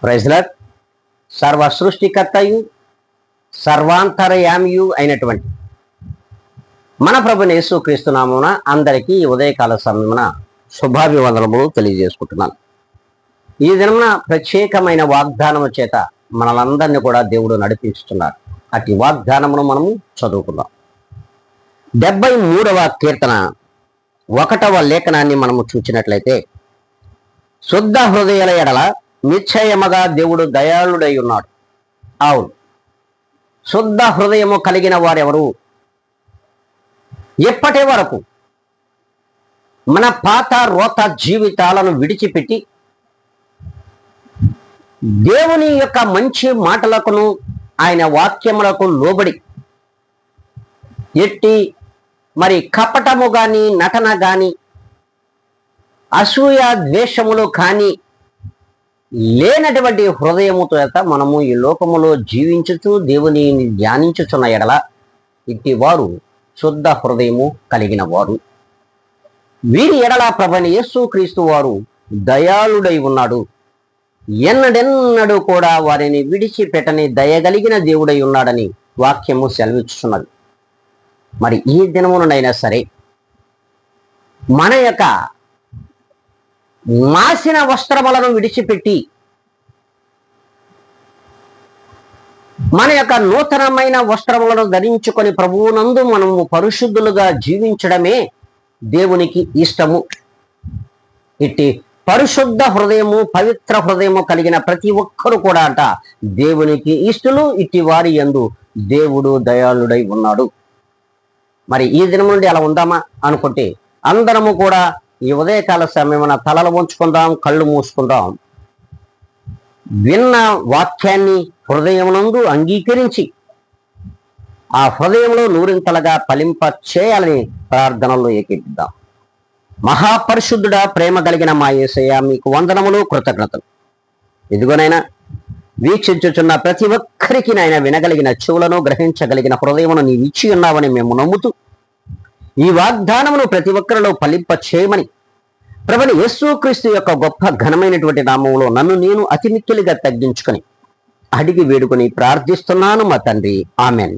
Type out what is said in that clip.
Praise lord. సర్వ సృష్టికర్తయు సర్వాంతరయామియు అయినటువంటి మన ప్రభుని యేసుక్రీస్తు నామమున అందరికీ ఉదయకాల సమయమున శుభాభివందనములు తెలియజేసుకుంటున్నాను. ఈ దినమున ప్రత్యేకమైన వాగ్దానము చేత మనలందరినీ కూడా దేవుడు నడిపిస్తున్నారు. అటు వాగ్దానమును మనము చదువుకుందాం. 73వ కీర్తన 1వ లేఖనాన్ని మనము చూచినట్లయితే, శుద్ధ హృదయాల ఎడల నిశ్చయముగా దేవుడు దయాళుడై ఉన్నాడు. అవును, శుద్ధ హృదయము కలిగిన వారెవరు? ఎప్పటి వరకు మన పాత రోత జీవితాలను విడిచిపెట్టి దేవుని యొక్క మంచి మాటలకును ఆయన వాక్యములకు లోబడి ఎట్టి మరి కపటము గాని నటన గాని అసూయ ద్వేషములు కానీ లేనటువంటి హృదయముతో మనము ఈ లోకములో జీవించుచు దేవుని ధ్యానించుచున్న ఎడల ఇట్టి వారు శుద్ధ హృదయము కలిగిన వారు. వీరి ఎడల ప్రభువైన యేసుక్రీస్తు వారు దయాళుడై ఉన్నాడు. ఎన్నడెన్నడూ కూడా వారిని విడిచిపెట్టని దయగలిగిన దేవుడై ఉన్నాడని వాక్యము సెలవిస్తున్నది. మరి ఈ దినమునైనా సరే మన యొక్క మాసిన వస్త్రములను విడిచిపెట్టి మన యొక్క నూతనమైన వస్త్రములను ధరించుకొని ప్రభువునందు మనము పరిశుద్ధులుగా జీవించడమే దేవునికి ఇష్టము. ఇట్టి పరిశుద్ధ హృదయము పవిత్ర హృదయము కలిగిన ప్రతి ఒక్కరు కూడా దేవునికి ఇష్టలు. ఇట్టి వారి యందు దేవుడు దయాళుడై ఉన్నాడు. మరి ఈ దినం నుండి అలా ఉందామా అనుకుంటే అందరము కూడా ఈ ఉదయకాల సమయమున తలలు ఉంచుకుందాం, కళ్ళు మూసుకుందాం. విన్న వాక్యాన్ని హృదయమునందు అంగీకరించి ఆ హృదయంలో నూరింతలుగా ఫలింప చేయాలని ప్రార్థనలో ఏకీపిద్దాం. మహాపరిశుద్ధుడా, ప్రేమ కలిగిన మా యేసయ్య, మీకు వందనములు, కృతజ్ఞతలు. ఇదిగోనైనా వీక్షించుచున్న ప్రతి ఒక్కరికి నాయన వినగలిగిన చెవులను, గ్రహించగలిగిన హృదయమును నీవు ఇచ్చి ఉన్నావని మేము నమ్ముతూ ఈ వాగ్దానమును ప్రతి ఒక్కరిలో ఫలింప చేయమని ప్రభువైన యేసుక్రీస్తు యొక్క గొప్ప ఘనమైనటువంటి నామములో నన్ను నేను అతి మిక్కిలిగా తగ్గించుకొని అడిగి వేడుకొని ప్రార్థిస్తున్నాను మా తండ్రి. ఆమెన్.